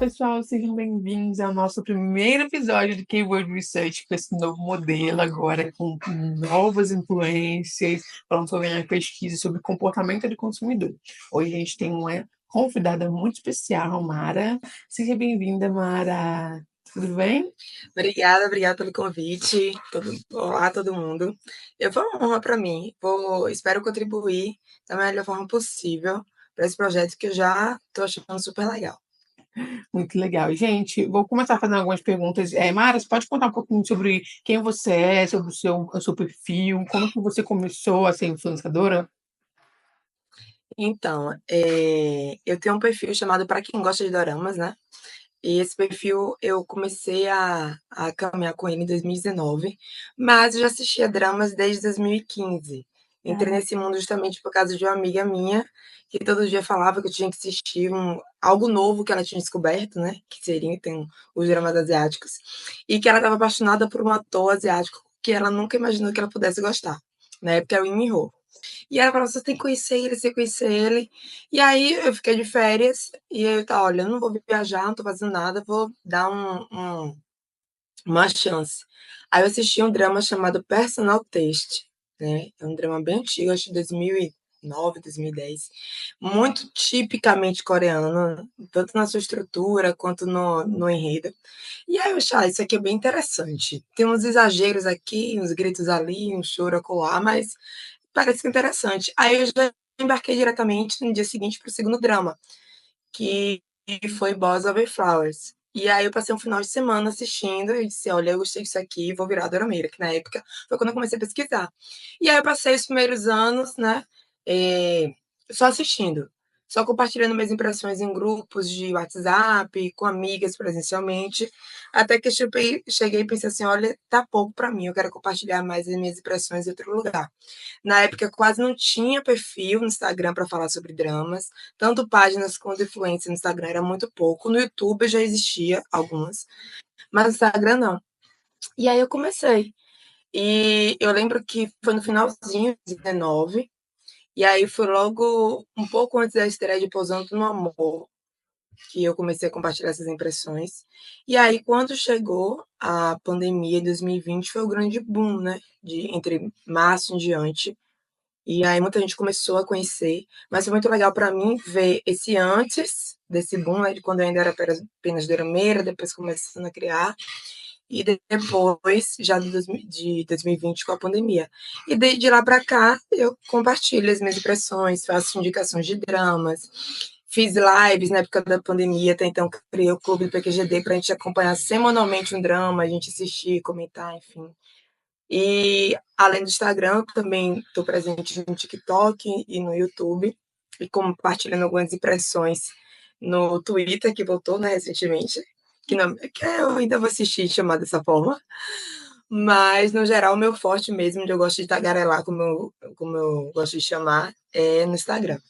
pessoal, sejam bem-vindos ao nosso primeiro episódio do Keyword Research, com esse novo modelo agora, com novas influências, falando sobre a pesquisa sobre comportamento do consumidor. Hoje a gente tem uma convidada muito especial, Mara. Seja bem-vinda, Mara. Tudo bem? Obrigada pelo convite. Olá, todo mundo. Foi uma honra para mim. Espero contribuir da melhor forma possível para esse projeto que eu já estou achando super legal. Muito legal. Gente, vou começar fazendo algumas perguntas. Mara, você pode contar um pouquinho sobre quem você é, sobre o seu perfil, como que você começou a ser influenciadora? Então, eu tenho um perfil chamado Para Quem Gosta de Doramas, né? E esse perfil eu comecei a caminhar com ele em 2019, mas eu já assistia dramas desde 2015. Entrei nesse mundo justamente por causa de uma amiga minha, que todo dia falava que eu tinha que assistir algo novo que ela tinha descoberto, né? Que seria, então, os dramas asiáticos. E que ela estava apaixonada por um ator asiático que ela nunca imaginou que ela pudesse gostar. Na época, é o Lee Min-ho. E ela falou, você tem que conhecer ele, você tem que conhecer ele. E aí eu fiquei de férias e eu tá, olha, eu não vou viajar, não tô fazendo nada, vou dar uma chance. Aí eu assisti um drama chamado Personal Taste, né? É um drama bem antigo, acho que 2009, 2010. Muito tipicamente coreano, tanto na sua estrutura quanto no enredo. E aí eu achei, isso aqui é bem interessante. Tem uns exageros aqui, uns gritos ali, um choro acolá, mas parece interessante. Aí eu já embarquei diretamente no dia seguinte para o segundo drama, que foi Boss Over Flowers. E aí eu passei um final de semana assistindo e disse, olha, eu gostei disso aqui, vou virar dorameira, que na época foi quando eu comecei a pesquisar. E aí eu passei os primeiros anos, né, eh, só assistindo, só compartilhando minhas impressões em grupos de WhatsApp, com amigas presencialmente, até que eu cheguei e pensei assim, olha, tá pouco para mim, eu quero compartilhar mais as minhas impressões em outro lugar. Na época, quase não tinha perfil no Instagram para falar sobre dramas, tanto páginas quanto influência no Instagram era muito pouco. No YouTube já existia algumas, mas no Instagram não. E aí eu comecei. E eu lembro que foi no finalzinho de 19, e aí foi logo um pouco antes da estreia de Pousando no Amor, que eu comecei a compartilhar essas impressões. E aí, quando chegou a pandemia em 2020, foi o grande boom, né? Entre março em diante. E aí muita gente começou a conhecer, mas foi muito legal para mim ver esse antes desse boom, né, de quando eu ainda era apenas dorameira, depois começando a criar, e depois, já de 2020 com a pandemia. E de lá para cá, eu compartilho as minhas impressões, faço indicações de dramas, fiz lives na época da pandemia, até então criei o clube do PQGD para a gente acompanhar semanalmente um drama, a gente assistir, comentar, enfim. E além do Instagram, também estou presente no TikTok e no YouTube, e compartilhando algumas impressões no Twitter, que voltou, né, recentemente, que eu ainda vou assistir chamar dessa forma. Mas, no geral, o meu forte mesmo, onde eu gosto de tagarelar, como eu gosto de chamar, é no Instagram.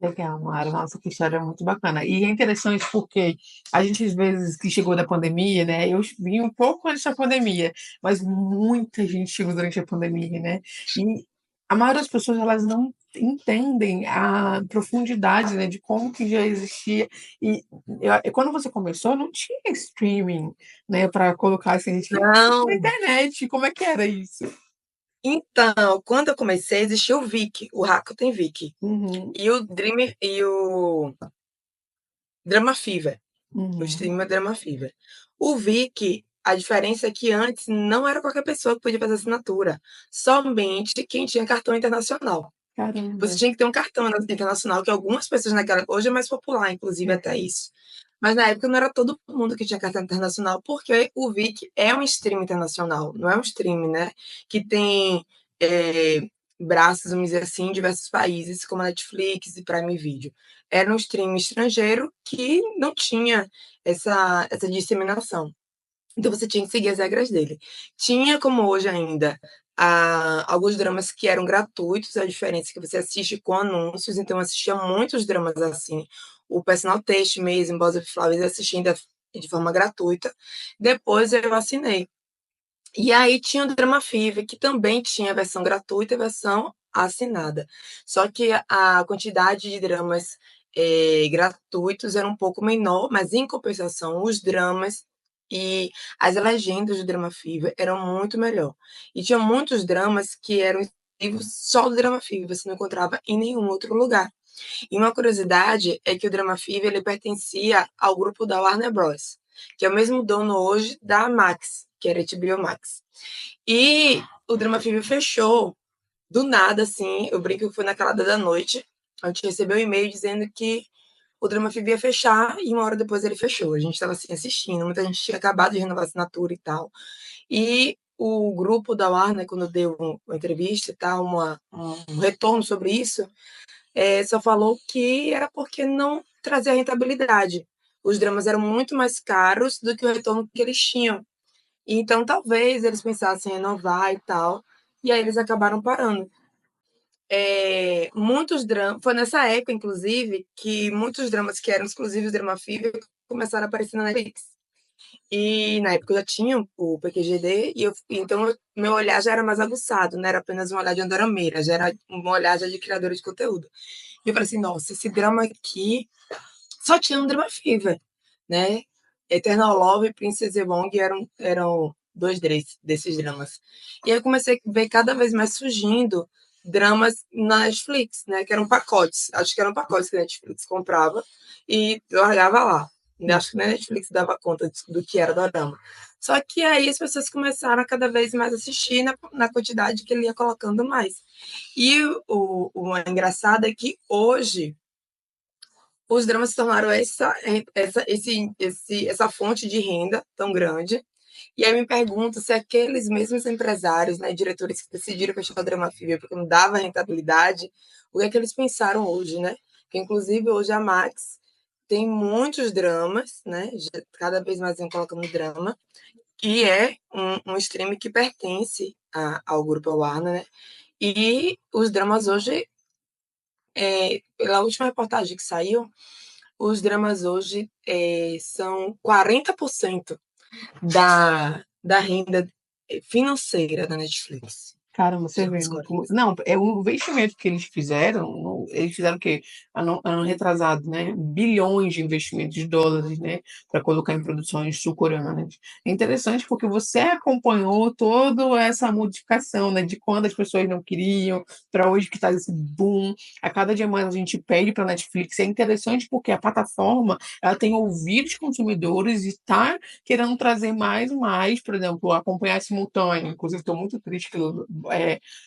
Legal, Mara. Nossa, que história muito bacana. E é interessante porque a gente, às vezes, que chegou da pandemia, né? Eu vim um pouco antes da pandemia, mas muita gente chegou durante a pandemia, né? E a maioria das pessoas, elas não entendem a profundidade, né, de como que já existia. E quando você começou, não tinha streaming, né, para colocar assim, a gente tinha na Não. internet. Como é que era isso? Então, quando eu comecei, existia o Viki, o Rakuten Viki, Uhum, e o Dreamer e o Drama Fever. O uhum. stream é Drama Fever. O Viki, a diferença é que antes não era qualquer pessoa que podia fazer assinatura, somente quem tinha cartão internacional. Você Caramba. tinha que ter um cartão internacional, que algumas pessoas naquela. Hoje é mais popular, inclusive, até É. isso. Mas na época não era todo mundo que tinha cartão internacional, porque o Viki é um stream internacional, não é um stream, né? Que tem braços, vamos dizer assim, em diversos países, como a Netflix e Prime Video. Era um stream estrangeiro que não tinha essa disseminação. Então você tinha que seguir as regras dele. Tinha, como hoje ainda, alguns dramas que eram gratuitos, a diferença é que você assiste com anúncios, então eu assistia muitos dramas assim. O Personal Taste mesmo, Boss of Flowers, eu assisti ainda de forma gratuita. Depois eu assinei. E aí tinha o Drama Fever, que também tinha a versão gratuita e a versão assinada. Só que a quantidade de dramas gratuitos eram um pouco menor, mas em compensação, os dramas e as legendas do Drama Fever eram muito melhor. E tinha muitos dramas que eram exclusivos só do Drama Fever, você não encontrava em nenhum outro lugar. E uma curiosidade é que o Drama Fever ele pertencia ao grupo da Warner Bros., que é o mesmo dono hoje da Max, que era HBO Max. E o Drama Fever fechou do nada, assim, eu brinco que foi naquela da noite, a gente recebeu um e-mail dizendo que o Drama Fever ia fechar e uma hora depois ele fechou. A gente estava assim assistindo, muita gente tinha acabado de renovar a assinatura e tal. E o grupo da Warner, quando deu uma entrevista e tal, um retorno sobre isso, só falou que era porque não trazia rentabilidade. Os dramas eram muito mais caros do que o retorno que eles tinham. Então, talvez eles pensassem em renovar e tal, e aí eles acabaram parando. Muitos dramas. Foi nessa época, inclusive, que muitos dramas que eram exclusivos do Drama Fever começaram a aparecer na Netflix. E na época eu já tinha o PQGD, então meu olhar já era mais aguçado, não era apenas um olhar de andorameira, já era um olhar já de criadora de conteúdo. E eu falei assim, nossa, esse drama aqui só tinha um Drama Fever, né? Eternal Love e Princess Ebong eram dois desses dramas. E aí eu comecei a ver cada vez mais surgindo dramas na Netflix, né? Que eram pacotes. Acho que eram pacotes que a Netflix comprava e largava lá. Acho que a Netflix dava conta do que era dorama. Só que aí as pessoas começaram a cada vez mais assistir na quantidade que ele ia colocando mais. E o engraçado é que hoje os dramas se tornaram essa fonte de renda tão grande. E aí me pergunto se aqueles mesmos empresários, né, diretores que decidiram fechar o Drama Fever porque não dava rentabilidade, o que é que eles pensaram hoje, né? Que inclusive hoje a Max tem muitos dramas, né? Cada vez mais vem colocando drama, e é um stream que pertence ao grupo Warner, né? E os dramas hoje, pela última reportagem que saiu, os dramas hoje são 40% da renda financeira da Netflix. Caramba, você São os vendo. 40. Não, é o investimento que eles fizeram. Eles fizeram o quê? Ano retrasado, né? Bilhões de investimentos de dólares, né? Para colocar em produções sul-coreanas. É interessante porque você acompanhou toda essa modificação, né? De quando as pessoas não queriam, para hoje que está esse boom. A cada dia mais a gente pede para a Netflix. É interessante porque a plataforma ela tem ouvido os consumidores e está querendo trazer mais e mais, por exemplo, acompanhar simultâneo. Inclusive, estou muito triste que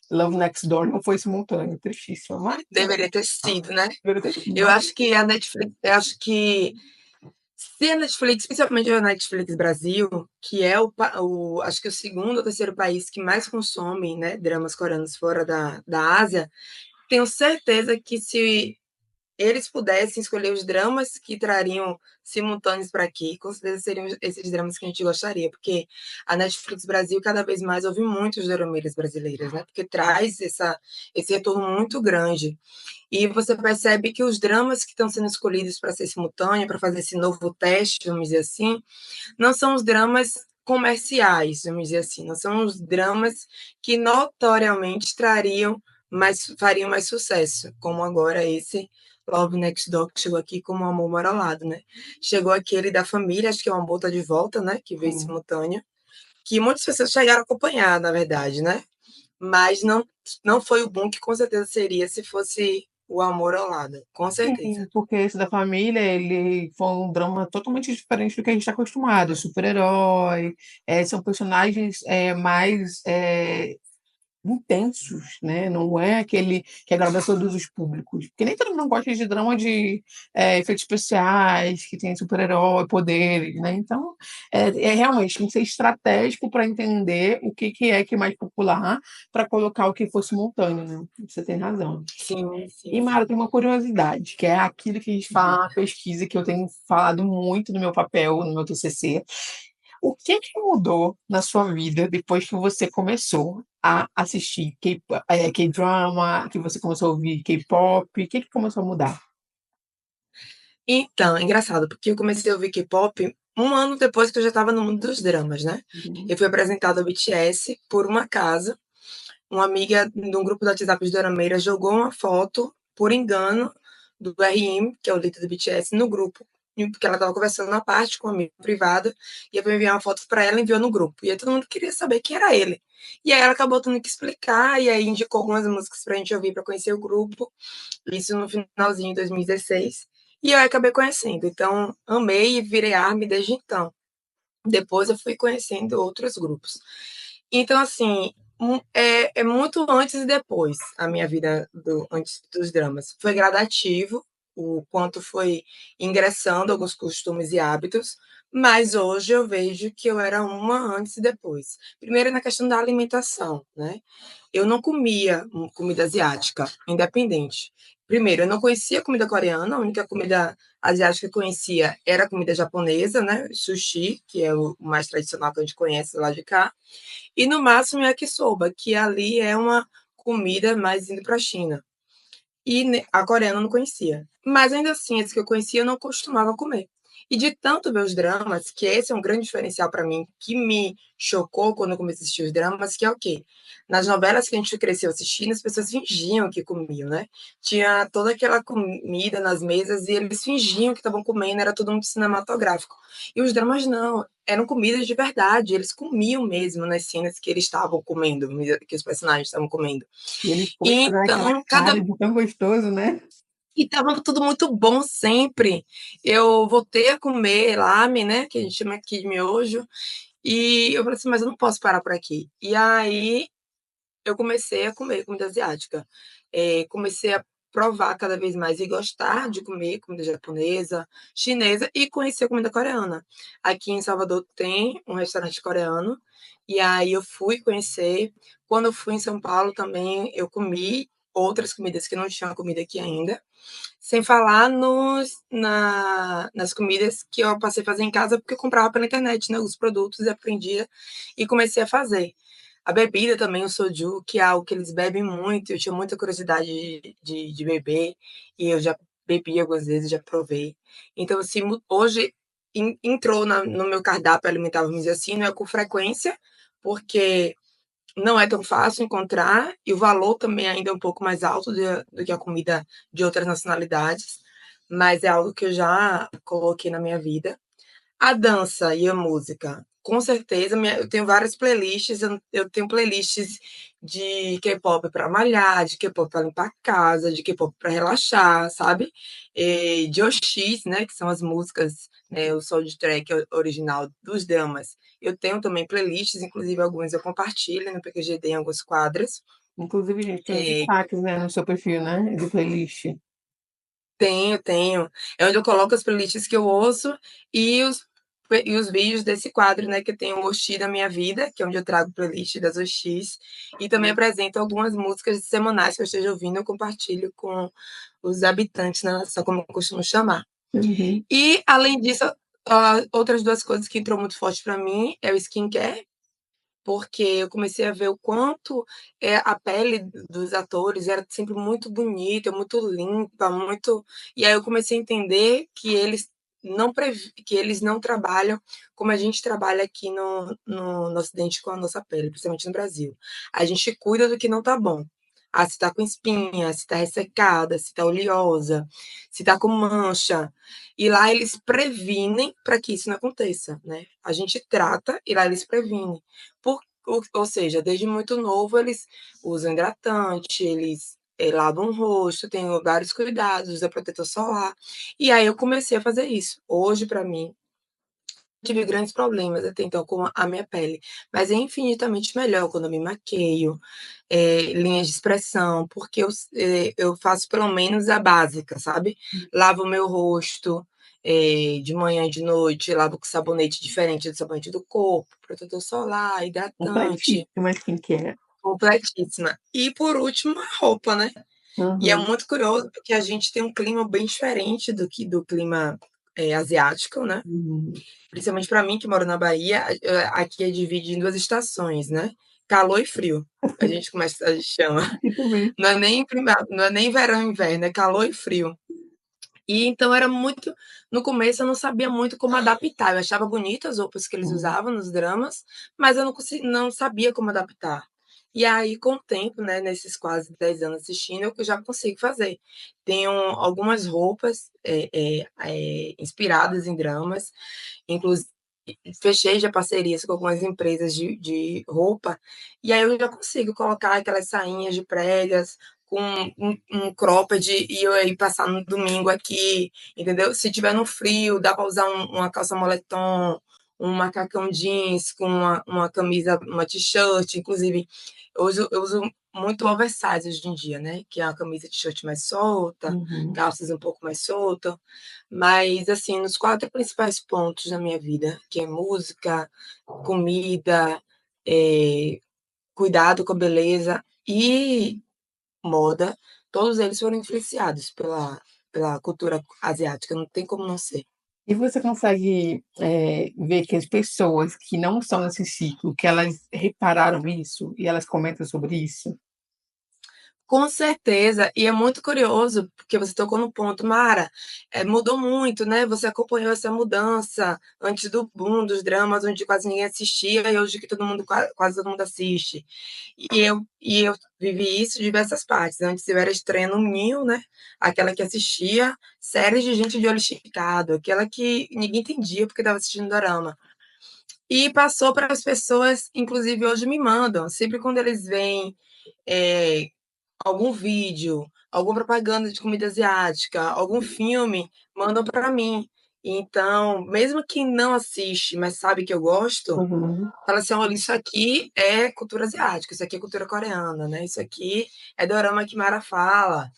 Love Next Door não foi simultâneo, tristíssimo, mas Deveria ter sido, né? deveria ter sido, Eu mas acho que a Netflix, eu acho que se a Netflix, principalmente a Netflix Brasil, que é acho que o segundo ou terceiro país que mais consome, né, dramas coreanos fora da Ásia, tenho certeza que se eles pudessem escolher os dramas que trariam simultâneos para aqui, com certeza seriam esses dramas que a gente gostaria, porque a Netflix Brasil cada vez mais ouve muitos dorameiras brasileiras, né? Porque traz esse retorno muito grande. E você percebe que os dramas que estão sendo escolhidos para ser simultâneo, para fazer esse novo teste, vamos dizer assim, não são os dramas comerciais, vamos dizer assim, não são os dramas que notoriamente fariam mais sucesso, como agora esse Love Next Door, que chegou aqui como Amor Mora ao Lado, né? Chegou aquele da família, acho que é uma Amor Tá de Volta, né? Que veio sim. simultâneo, que muitas pessoas chegaram a acompanhar, na verdade, né? Mas não foi o boom que com certeza seria se fosse o Amor ao Lado, com Sim, certeza. porque esse da família, ele foi um drama totalmente diferente do que a gente está acostumado. Super-herói, são personagens mais intensos, né? Não é aquele que agrada a todos os públicos. Porque nem todo mundo gosta de drama de efeitos especiais, que tem super-herói, poderes, né? Então, realmente tem que ser estratégico para entender o que é que é mais popular para colocar o que for simultâneo, né? Você tem razão. Sim, E, sim, Mara, sim. tem uma curiosidade, que é aquilo que a gente fala na pesquisa, que eu tenho falado muito no meu papel, no meu TCC. O que que mudou na sua vida depois que você começou a assistir K-drama, que você começou a ouvir K-pop? O que que começou a mudar? Então, é engraçado, porque eu comecei a ouvir K-pop um ano depois que eu já estava no mundo dos dramas, né? Uhum. Eu fui apresentada ao BTS por uma casa. Uma amiga de um grupo do WhatsApp de Dorameira jogou uma foto, por engano, do RM, que é o líder do BTS, no grupo, porque ela estava conversando na parte com uma amiga privada, e eu enviei uma foto para ela e enviou no grupo. E aí todo mundo queria saber quem era ele. E aí ela acabou tendo que explicar, e aí indicou algumas músicas pra gente ouvir para conhecer o grupo, isso no finalzinho de 2016. E eu acabei conhecendo. Então, amei e virei ARMY desde então. Depois eu fui conhecendo outros grupos. Então, assim, é muito antes e depois a minha vida antes dos dramas. Foi gradativo, o quanto foi ingressando alguns costumes e hábitos, mas hoje eu vejo que eu era uma antes e depois. Primeiro na questão da alimentação, né? Eu não comia comida asiática, independente. Primeiro, eu não conhecia comida coreana, a única comida asiática que eu conhecia era comida japonesa, né? Sushi, que é o mais tradicional que a gente conhece lá de cá. E no máximo yakisoba, que ali é uma comida mais indo para a China. E a coreana eu não conhecia. Mas ainda assim, as que eu conhecia eu não costumava comer. E de tanto ver os dramas, que esse é um grande diferencial para mim, que me chocou quando eu comecei a assistir os dramas, que é o quê? Nas novelas que a gente cresceu assistindo, as pessoas fingiam que comiam, né? Tinha toda aquela comida nas mesas e eles fingiam que estavam comendo, era tudo muito cinematográfico. E os dramas não, eram comidas de verdade, eles comiam mesmo nas cenas que eles estavam comendo, que os personagens estavam comendo. E eles E comem fazendo aquela então, cara de tão gostoso, né? e tava tudo muito bom sempre. Eu voltei a comer lamen, né, que a gente chama aqui de miojo, e eu falei assim: "Mas eu não posso parar por aqui". E aí eu comecei a comer comida asiática. Comecei a provar cada vez mais e gostar de comer comida japonesa, chinesa e conhecer comida coreana. Aqui em Salvador tem um restaurante coreano, e aí eu fui conhecer. Quando eu fui em São Paulo também eu comi outras comidas que não tinham comida aqui ainda. Sem falar nas comidas que eu passei a fazer em casa, porque eu comprava pela internet, né, os produtos e aprendia e comecei a fazer. A bebida também, o soju, que é algo que eles bebem muito, eu tinha muita curiosidade de beber, e eu já bebi algumas vezes, já provei. Então, assim, hoje entrou no meu cardápio alimentar, vamos dizer assim, não é com frequência, porque não é tão fácil encontrar e o valor também ainda é um pouco mais alto do que a comida de outras nacionalidades, mas é algo que eu já coloquei na minha vida. A dança e a música, com certeza, eu tenho várias playlists, eu tenho playlists de K-pop para malhar, de K-pop para limpar a casa, de K-pop para relaxar, sabe? E de OX, né, que são as músicas, né, o soundtrack original dos dramas. Eu tenho também playlists, inclusive algumas eu compartilho no PQGD em alguns quadros. Inclusive, gente, tem os É, destaques, né, no seu perfil, né, de playlist. tenho. É onde eu coloco as playlists que eu ouço e os vídeos desse quadro, né, que tem o Oxi da minha vida, que é onde eu trago playlist das Oxis, e também apresento algumas músicas semanais que eu esteja ouvindo, eu compartilho com os habitantes da nação, como eu costumo chamar. Uhum. E, além disso, outras duas coisas que entrou muito forte para mim é o skincare, porque eu comecei a ver o quanto a pele dos atores era sempre muito bonita, muito limpa, muito. E aí eu comecei a entender que que eles não trabalham como a gente trabalha aqui no Ocidente com a nossa pele, principalmente no Brasil. A gente cuida do que não tá bom. Ah, se tá com espinha, se tá ressecada, se tá oleosa, se tá com mancha. E lá eles previnem para que isso não aconteça, né? A gente trata e lá eles previnem. Ou seja, desde muito novo eles usam hidratante, eles lavam o rosto, têm vários cuidados, usam protetor solar. E aí eu comecei a fazer isso. Hoje, para mim, tive grandes problemas até então com a minha pele, mas é infinitamente melhor quando eu me maqueio, linhas de expressão, porque eu faço pelo menos a básica, sabe? Lavo o meu rosto, de manhã e de noite, lavo com sabonete diferente do sabonete do corpo, protetor solar, hidratante, Completíssima skincare. completíssima. E por último, a roupa, né? E é Uhum. muito curioso porque a gente tem um clima bem diferente do clima asiático, né? Uhum. Principalmente para mim, que moro na Bahia, aqui é dividido em duas estações, né? Calor e frio. A gente chama. Aqui também. Não é nem verão e inverno, é calor e frio. E então era muito. No começo eu não sabia muito como adaptar. Eu achava bonitas as roupas que eles Uhum. usavam nos dramas, mas eu não sabia como adaptar. E aí, com o tempo, né, nesses quase 10 anos assistindo, eu já consigo fazer. Tenho algumas roupas inspiradas em dramas, inclusive fechei já parcerias com algumas empresas de roupa, e aí eu já consigo colocar aquelas sainhas de pregas com um cropped e eu aí passar no domingo aqui, entendeu? Se tiver no frio, dá para usar uma calça moletom, um macacão jeans com uma camisa, uma t-shirt, inclusive eu uso muito oversize hoje em dia, né? Que é uma camisa t-shirt mais solta, Uhum. calças um pouco mais soltas. Mas, assim, nos 4 principais pontos da minha vida, que é música, comida, cuidado com a beleza e moda, todos eles foram influenciados pela cultura asiática, não tem como não ser. E você consegue, ver que as pessoas que não estão nesse ciclo, que elas repararam isso e elas comentam sobre isso? Com certeza, e é muito curioso, porque você tocou no ponto, Mara, mudou muito, né? Você acompanhou essa mudança antes do boom dos dramas, onde quase ninguém assistia, e hoje que todo mundo, quase todo mundo assiste. E eu vivi isso de diversas partes. Antes eu era estranha no ninho, né? Aquela que assistia séries de gente de olho esticado, aquela que ninguém entendia porque estava assistindo dorama. E passou para as pessoas, inclusive hoje me mandam, sempre quando eles veem é, algum vídeo, alguma propaganda de comida asiática, algum filme, mandam para mim. Então, mesmo quem não assiste, mas sabe que eu gosto, Uhum. fala assim: olha, isso aqui é cultura asiática, isso aqui é cultura coreana, né? Isso aqui é dorama que Mara fala.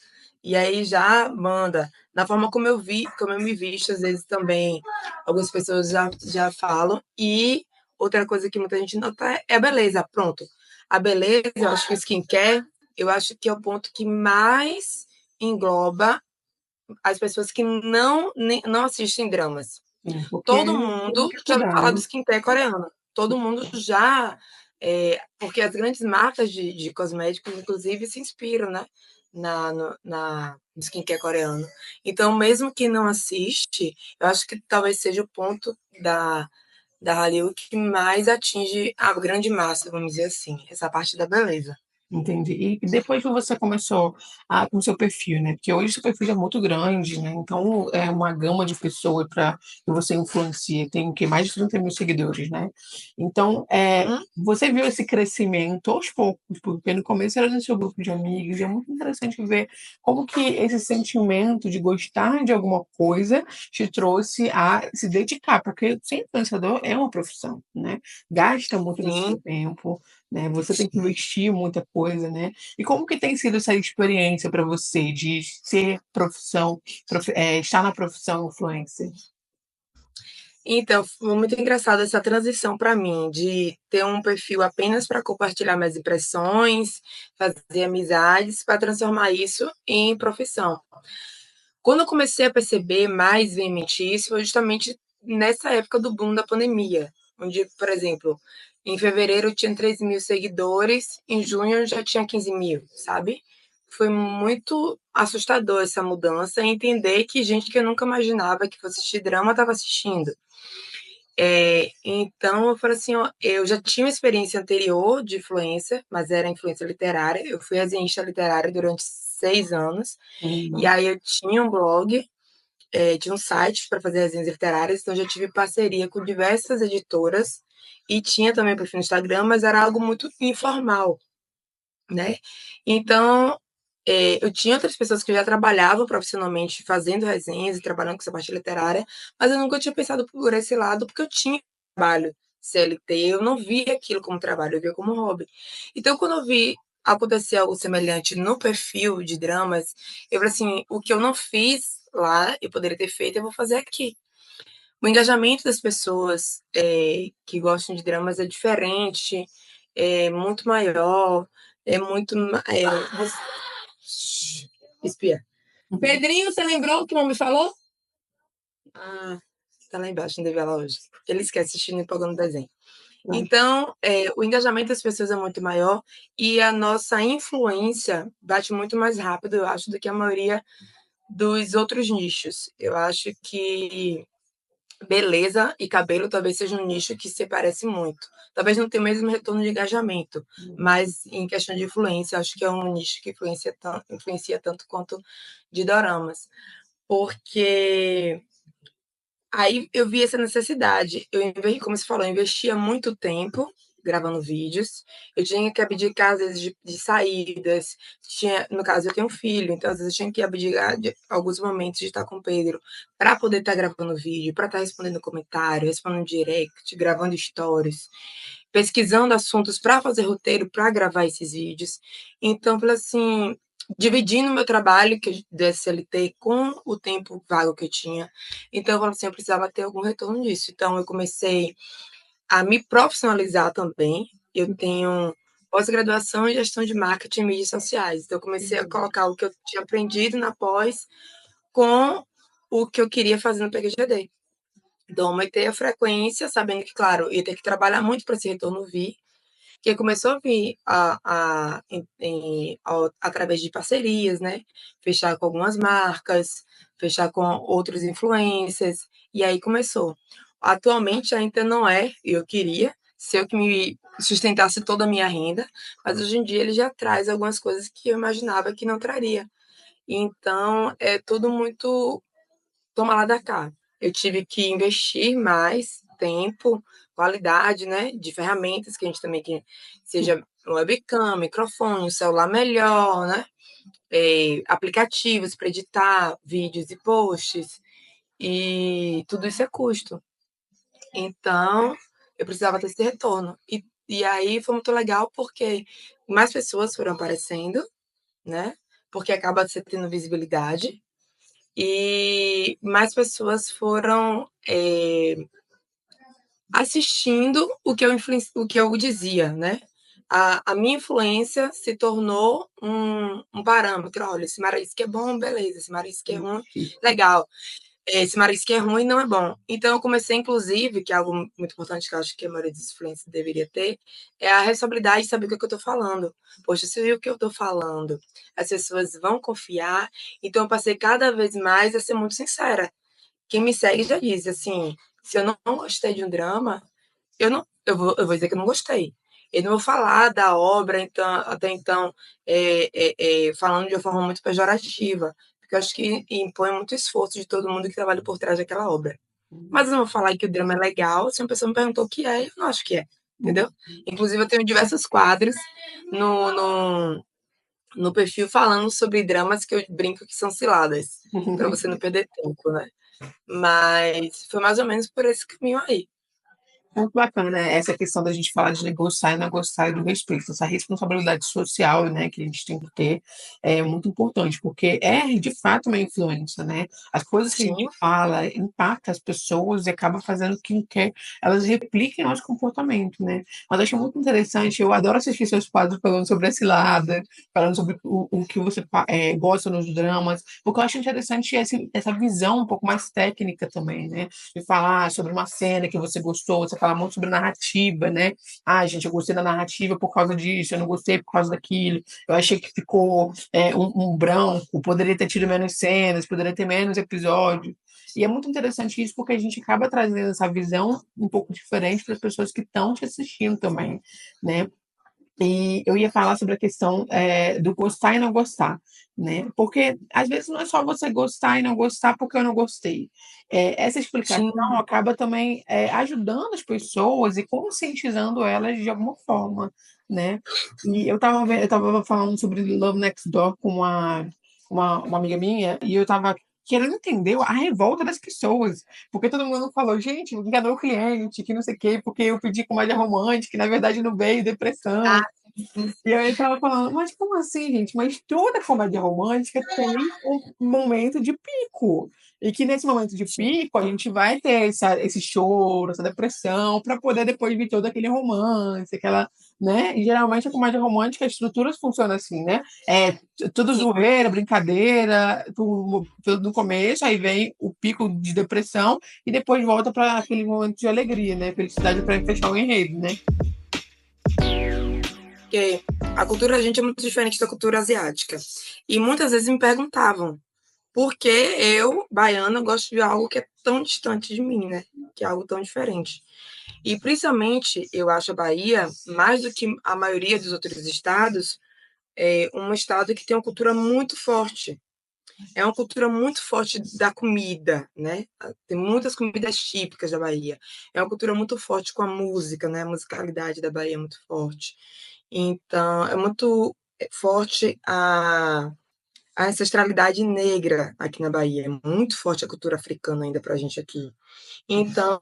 E aí já manda. Na forma como eu vi, como eu me visto, às vezes também algumas pessoas já falam. E outra coisa que muita gente nota é a beleza. Pronto. A beleza, eu acho que o skincare, eu acho que é o ponto que mais engloba as pessoas que não assistem dramas. Sim, porque Todo tem mundo que já ouviu cuidar, falar né. do skincare coreano. Todo mundo já. Porque as grandes marcas de cosméticos, inclusive, se inspiram, né? No skincare coreano. Então, mesmo quem não assiste, eu acho que talvez seja o ponto da Hallyu que mais atinge a grande massa, vamos dizer assim, essa parte da beleza. Entendi. E depois que você começou com o seu perfil, né, porque hoje o seu perfil é muito grande, né, então é uma gama de pessoas para que você influencia, tem o quê? Mais de 30.000 seguidores, né. Então, Hum? você viu esse crescimento aos poucos, porque no começo era no seu grupo de amigos, e é muito interessante ver como que esse sentimento de gostar de alguma coisa te trouxe a se dedicar, porque ser influenciador é uma profissão, né, gasta muito do seu Sim. tempo, né, você tem que investir muita coisa, né. E como que tem sido essa experiência para você de ser profissão estar na profissão influencer? Então, foi muito engraçado essa transição para mim, de ter um perfil apenas para compartilhar minhas impressões, fazer amizades, para transformar isso em profissão. Quando eu comecei a perceber mais veemente isso, foi justamente nessa época do boom da pandemia, onde, por exemplo, em fevereiro eu tinha 13.000 seguidores, em junho eu já tinha 15.000, sabe? Foi muito assustador essa mudança, entender que gente que eu nunca imaginava que fosse assistir drama estava assistindo. Então eu falei assim, ó, eu já tinha uma experiência anterior de influência, mas era influência literária. Eu fui resenhista literária durante 6 anos, e Uhum. aí eu tinha um blog, tinha um site para fazer resenhas literárias, então já tive parceria com diversas editoras, e tinha também perfil no Instagram, mas era algo muito informal, né? Então, eu tinha outras pessoas que já trabalhavam profissionalmente fazendo resenhas e trabalhando com essa parte literária, mas eu nunca tinha pensado por esse lado, porque eu tinha trabalho CLT, eu não via aquilo como trabalho, eu via como hobby. Então, quando eu vi acontecer algo semelhante no perfil de dramas, eu falei assim: o que eu não fiz lá, eu poderia ter feito, eu vou fazer aqui. O engajamento das pessoas que gostam de dramas é diferente, é muito maior, é muito. Espia. Pedrinho, você lembrou o que o homem falou? Ah, tá lá embaixo, não devia lá hoje. Ele esquece assistindo e empolgando o desenho. Então, o engajamento das pessoas é muito maior e a nossa influência bate muito mais rápido, eu acho, do que a maioria dos outros nichos. Eu acho que beleza e cabelo talvez seja um nicho que se parece muito. Talvez não tenha o mesmo retorno de engajamento, mas em questão de influência, acho que é um nicho que influencia tanto quanto de doramas. Porque aí eu vi essa necessidade. Como você falou, eu investia muito tempo gravando vídeos. Eu tinha que abdicar, às vezes, de saídas. No caso, eu tenho um filho, então às vezes eu tinha que abdicar de alguns momentos de estar com o Pedro para poder estar gravando vídeo, para estar respondendo comentário, respondendo direct, gravando stories, pesquisando assuntos para fazer roteiro, para gravar esses vídeos. Então, assim, dividindo meu trabalho do SLT com o tempo vago que eu tinha. Então, eu precisava ter algum retorno disso. Então, eu comecei a me profissionalizar também. Eu tenho pós-graduação em gestão de marketing e mídias sociais. Então, eu comecei a colocar o que eu tinha aprendido na pós com o que eu queria fazer no PQGD. Então, aumentei a frequência, sabendo que, claro, ia ter que trabalhar muito para esse retorno vir, que começou a vir através de parcerias, né? Fechar com algumas marcas, fechar com outros influencers, e aí começou. Atualmente ainda não é, eu queria ser eu que me sustentasse toda a minha renda, mas hoje em dia ele já traz algumas coisas que eu imaginava que não traria. Então é tudo muito toma lá da cá. Eu tive que investir mais tempo, qualidade, né, de ferramentas que a gente também que seja webcam, microfone, um celular melhor, né, aplicativos para editar vídeos e posts, e tudo isso é custo. Então, eu precisava ter esse retorno. E aí foi muito legal porque mais pessoas foram aparecendo, né, porque acaba você tendo visibilidade, e mais pessoas foram assistindo o que eu dizia, né? A minha influência se tornou um parâmetro. Olha, esse marisco é bom, beleza. Esse marisco é ruim, legal. Esse marisco é ruim, não é bom. Então, eu comecei, inclusive, que é algo muito importante que eu acho que a maioria dos influencers deveria ter, é a responsabilidade de saber o que eu estou falando. Poxa, se o que eu estou falando, as pessoas vão confiar. Então, eu passei cada vez mais a ser muito sincera. Quem me segue já diz, assim, se eu não gostei de um drama, eu vou dizer que eu não gostei. Eu não vou falar da obra, então, até então, falando de uma forma muito pejorativa, porque eu acho que impõe muito esforço de todo mundo que trabalha por trás daquela obra. Mas eu não vou falar que o drama é legal se uma pessoa me perguntou o que é, eu não acho que é, entendeu? Inclusive, eu tenho diversos quadros no, no, no perfil falando sobre dramas que eu brinco que são ciladas, para você não perder tempo, né? Mas foi mais ou menos por esse caminho aí. Muito bacana essa questão da gente falar de negociar e não gostar e do respeito, essa responsabilidade social, né, que a gente tem que ter é muito importante, porque é de fato uma influência, né? As coisas que a gente Sim, fala impactam as pessoas e acaba fazendo com que elas repliquem nosso comportamento, né? Mas eu acho muito interessante, eu adoro assistir seus quadros falando sobre a cilada, falando sobre o que você gosta nos dramas, porque eu acho interessante essa visão um pouco mais técnica também, né? De falar sobre uma cena que você gostou, você fala muito sobre narrativa, né? Ah, gente, eu gostei da narrativa por causa disso, eu não gostei por causa daquilo, eu achei que ficou um branco, poderia ter tido menos cenas, poderia ter menos episódios. E é muito interessante isso porque a gente acaba trazendo essa visão um pouco diferente para as pessoas que estão te assistindo também, né? E eu ia falar sobre a questão do gostar e não gostar, né? Porque às vezes não é só você gostar e não gostar porque eu não gostei. Essa explicação sim. acaba também ajudando as pessoas e conscientizando elas de alguma forma, né? E eu tava falando sobre Love Next Door com uma amiga minha e eu estava querendo entender a revolta das pessoas, porque todo mundo falou, gente, enganou o cliente, que não sei o quê, porque eu pedi comédia romântica, que na verdade não veio Ah, depressão. sim, E aí eu tava falando, mas como assim, gente? Mas toda comédia romântica tem um momento de pico. E que nesse momento de sim. pico a gente vai ter esse choro, essa depressão, para poder depois vir todo aquele romance, aquela, né? E geralmente a comédia romântica, as estruturas funcionam assim, né? Tudo Sim. zoeira, brincadeira, tudo no começo, aí vem o pico de depressão e depois volta para aquele momento de alegria, né? Felicidade para fechar o enredo, né? Porque a cultura da gente é muito diferente da cultura asiática. E muitas vezes me perguntavam, porque eu, baiana, gosto de algo que é tão distante de mim, né? Que é algo tão diferente. E, principalmente, eu acho a Bahia, mais do que a maioria dos outros estados, um estado que tem uma cultura muito forte. É uma cultura muito forte da comida, né? Tem muitas comidas típicas da Bahia. É uma cultura muito forte com a música, né? A musicalidade da Bahia é muito forte. Então, é muito forte a ancestralidade negra aqui na Bahia. É muito forte a cultura africana ainda pra gente aqui. Então,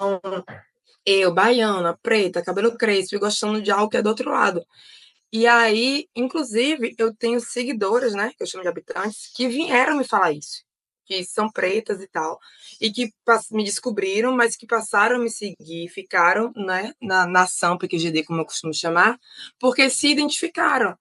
eu, baiana, preta, cabelo crespo e gostando de algo que é do outro lado. E aí, inclusive, eu tenho seguidoras, né, que eu chamo de habitantes, que vieram me falar isso, que são pretas e tal, e que me descobriram, mas que passaram a me seguir, ficaram, né, na nação PQGD, como eu costumo chamar, porque se identificaram.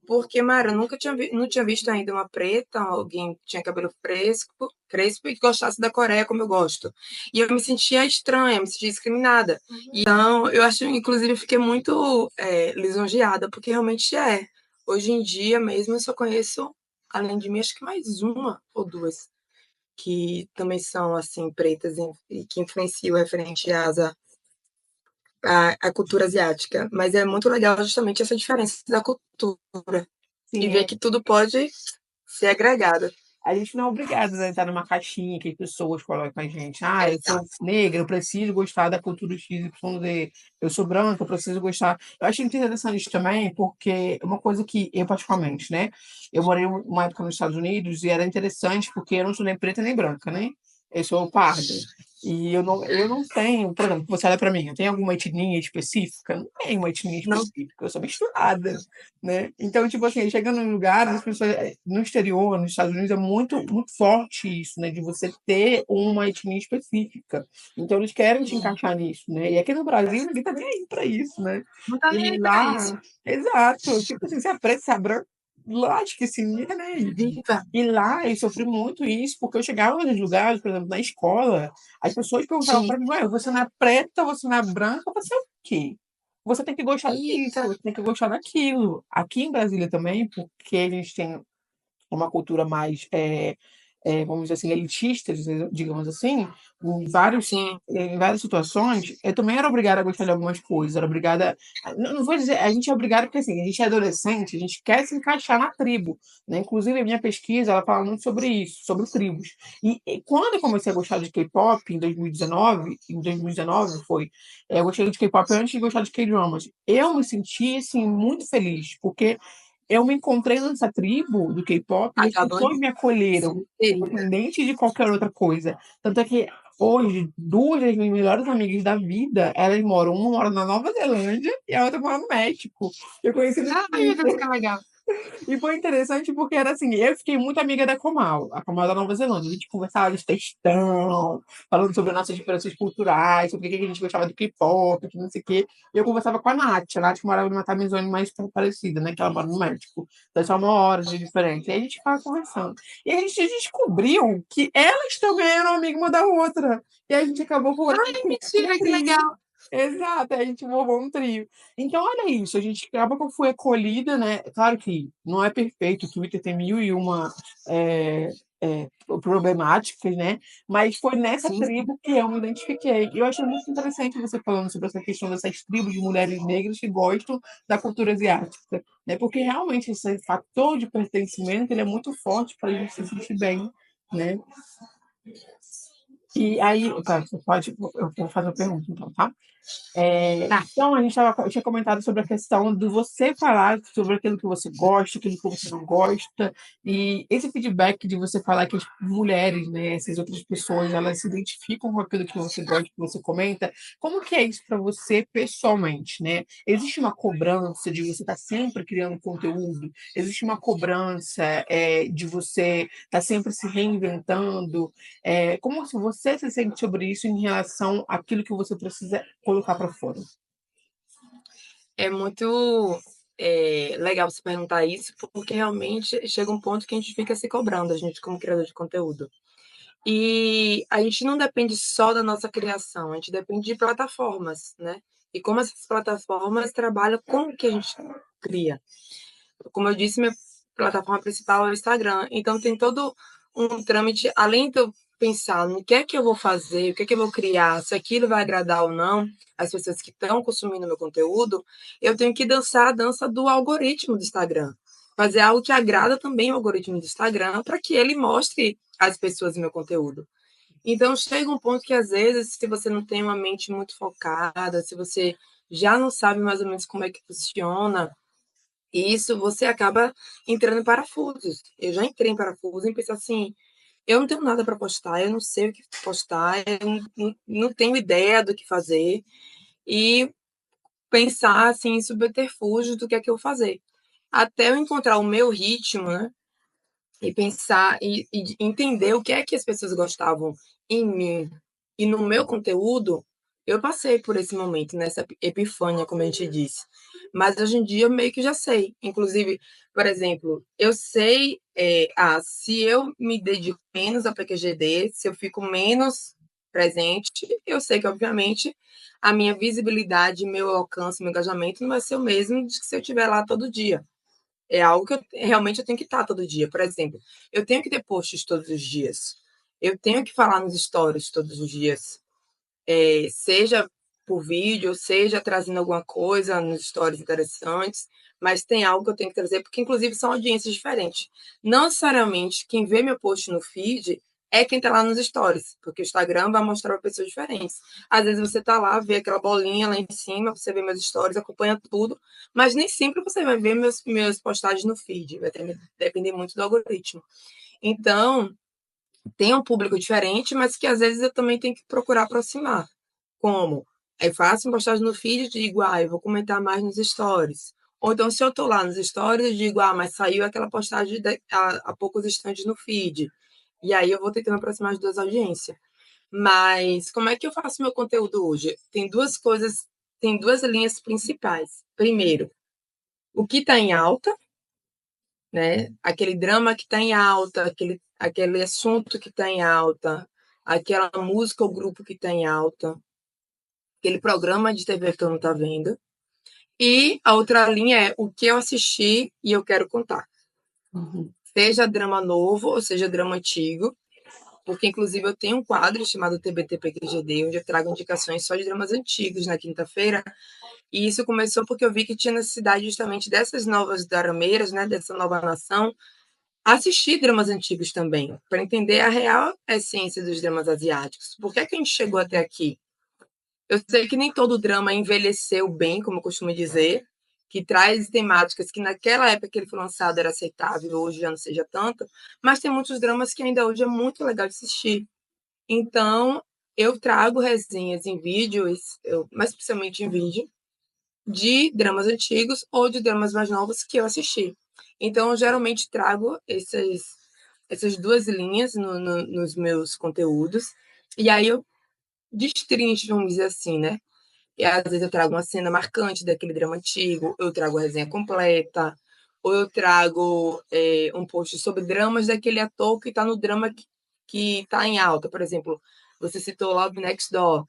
Porque, Mara, eu nunca não tinha visto ainda uma preta, alguém que tinha cabelo crespo e que gostasse da Coreia como eu gosto. E eu me sentia estranha, me sentia discriminada. Então, eu acho, inclusive, eu fiquei muito lisonjeada, porque realmente é. Hoje em dia mesmo, eu só conheço, além de mim, acho que mais uma ou duas, que também são, assim, pretas e que influenciam referente à cultura asiática. Mas é muito legal justamente essa diferença da cultura e Sim, ver que tudo pode ser agregado. a gente não é obrigado a entrar numa caixinha que as pessoas colocam a gente. Ah, eu sou Exato. negra, eu preciso gostar da cultura XYZ. Eu sou branca, eu preciso gostar. Eu acho interessante isso também, porque é uma coisa que eu, particularmente, né? Eu morei uma época nos Estados Unidos e era interessante porque eu não sou nem preta nem branca, né? Eu sou parda. E eu não tenho, por exemplo, você olha para mim, eu tenho alguma etnia específica? Não tenho uma etnia Não, específica, eu sou misturada, né? Então, tipo assim, chegando em lugares, as pessoas no exterior, nos Estados Unidos, é muito, muito forte isso, né? De você ter uma etnia específica. Então, eles querem te encaixar nisso, né? E aqui no Brasil, ninguém tá nem aí pra isso, né? não tá nem E aí pra isso. lá, exato, tipo assim, você é preto, você é branco, lógico que sim, ninguém tá nem aí. Viva! E lá eu sofri muito isso, porque eu chegava nos lugares, por exemplo, na escola, as pessoas perguntavam Sim. para mim, ué, você não é preta, você não é branca, você é o quê? Você tem que gostar disso, Eita! você tem que gostar daquilo. Aqui em Brasília também, porque a gente tem uma cultura mais, vamos dizer assim, elitista, digamos assim, em vários, Sim, em várias situações, eu também era obrigada a gostar de algumas coisas, era obrigada, não vou dizer, a gente é obrigada porque assim, a gente é adolescente, a gente quer se encaixar na tribo, né? Inclusive a minha pesquisa, ela fala muito sobre isso, sobre tribos. E quando eu comecei a gostar de K-pop, em 2019 foi, eu gostei de K-pop antes de gostar de K-dramas. Eu me senti, assim, muito feliz, porque eu me encontrei nessa tribo do K-pop e as acabando pessoas me acolheram, inserida. independente de qualquer outra coisa. Tanto é que hoje, duas das minhas melhores amigas da vida, elas moram, uma mora na Nova Zelândia e a outra mora no México. Eu conheci no Ai, meu Deus, Twitter. que legal. E foi interessante porque era assim, eu fiquei muito amiga da Comal, a Comal da Nova Zelândia. A gente conversava de textão, falando sobre nossas diferenças culturais, sobre o que a gente gostava do K-pop, que não sei o quê. E eu conversava com a Nath que morava numa time zone mais parecida, né? Que ela mora no México. Então, é só 1 hora de diferença. E aí a gente ficava conversando. E a gente descobriu que elas também eram amigas uma da outra. E aí a gente acabou formando Ai, um mentira, que trio. legal. Exato, aí a gente formou um trio. Então, olha isso, a gente acaba que eu fui acolhida, né? Claro que não é perfeito, o Twitter tem mil e uma é, problemáticas, né? Mas foi nessa Sim, tribo que eu me identifiquei. E eu achei muito interessante você falando sobre essa questão dessas tribos de mulheres negras que gostam da cultura asiática, né? Porque realmente esse fator de pertencimento ele é muito forte para a gente se sentir bem, né? E aí, tá, você pode, eu vou fazer uma pergunta, então, tá? tá. Então, eu tinha comentado sobre a questão de você falar sobre aquilo que você gosta, aquilo que você não gosta, e esse feedback de você falar que as mulheres, né, essas outras pessoas, elas se identificam com aquilo que você gosta, que você comenta. Como que é isso para você pessoalmente, né? Existe uma cobrança de você estar sempre criando conteúdo? Existe uma cobrança, de você estar sempre se reinventando? Como se você se sente sobre isso em relação àquilo que você precisa colocar para fora? É muito legal você perguntar isso, porque realmente chega um ponto que a gente fica se cobrando, a gente como criador de conteúdo. E a gente não depende só da nossa criação, a gente depende de plataformas, né? E como essas plataformas trabalham com o que a gente cria. Como eu disse, minha plataforma principal é o Instagram, então tem todo um trâmite, além de eu pensar no que é que eu vou fazer, o que é que eu vou criar, se aquilo vai agradar ou não as pessoas que estão consumindo meu conteúdo, eu tenho que dançar a dança do algoritmo do Instagram. Fazer algo que agrada também o algoritmo do Instagram para que ele mostre às pessoas o meu conteúdo. Então, chega um ponto que, às vezes, se você não tem uma mente muito focada, se você já não sabe mais ou menos como é que funciona, isso você acaba entrando em parafusos. Eu já entrei em parafusos e pensei assim: eu não tenho nada para postar, eu não sei o que postar, eu não tenho ideia do que fazer. E pensar assim, em subterfúgios do que é que eu vou fazer. Até eu encontrar o meu ritmo, né? E pensar e entender o que é que as pessoas gostavam em mim e no meu conteúdo, eu passei por esse momento, nessa epifânia, como a gente disse. Mas hoje em dia eu meio que já sei. Inclusive, por exemplo, eu sei, se eu me dedico menos a PQGD, se eu fico menos presente, eu sei que, obviamente, a minha visibilidade, meu alcance, meu engajamento não vai ser o mesmo de que se eu estiver lá todo dia. É algo que realmente eu tenho que estar todo dia. Por exemplo, eu tenho que ter posts todos os dias. Eu tenho que falar nos stories todos os dias. Seja por vídeo, seja trazendo alguma coisa nos stories interessantes, mas tem algo que eu tenho que trazer, porque inclusive são audiências diferentes. Não necessariamente quem vê meu post no feed é quem está lá nos stories, porque o Instagram vai mostrar para pessoas diferentes. Às vezes você está lá, vê aquela bolinha lá em cima, você vê meus stories, acompanha tudo, mas nem sempre você vai ver meus postagens no feed, vai depender muito do algoritmo. Então, tem um público diferente, mas que às vezes eu também tenho que procurar aproximar. Como? Eu faço uma postagem no feed e digo, eu vou comentar mais nos stories. Ou então, se eu estou lá nos stories, eu digo, mas saiu aquela postagem há poucos instantes no feed. E aí eu vou tentando aproximar as duas audiências. Mas como é que eu faço meu conteúdo hoje? Tem duas coisas, tem duas linhas principais. Primeiro, o que está em alta, né? Aquele drama que está em alta, aquele assunto que está em alta, aquela música ou grupo que está em alta, aquele programa de TV que eu não está vendo. E a outra linha é o que eu assisti e eu quero contar. Uhum. Seja drama novo ou seja drama antigo, porque inclusive eu tenho um quadro chamado TBT PQGD, onde eu trago indicações só de dramas antigos na quinta-feira. E isso começou porque eu vi que tinha necessidade justamente dessas novas darameiras, né, dessa nova nação, assistir dramas antigos também, para entender a real essência dos dramas asiáticos. Por que é que a gente chegou até aqui? Eu sei que nem todo drama envelheceu bem, como eu costumo dizer, que traz temáticas que naquela época que ele foi lançado era aceitável, hoje já não seja tanto, mas tem muitos dramas que ainda hoje é muito legal de assistir. Então, eu trago resenhas em vídeos, mais especialmente em vídeo, de dramas antigos ou de dramas mais novos que eu assisti. Então, eu geralmente trago essas duas linhas nos meus conteúdos, e aí eu destrincho, vamos dizer assim, né? E às vezes eu trago uma cena marcante daquele drama antigo, eu trago a resenha completa, ou eu trago um post sobre dramas daquele ator que está no drama que está em alta. Por exemplo, você citou Love Next Door.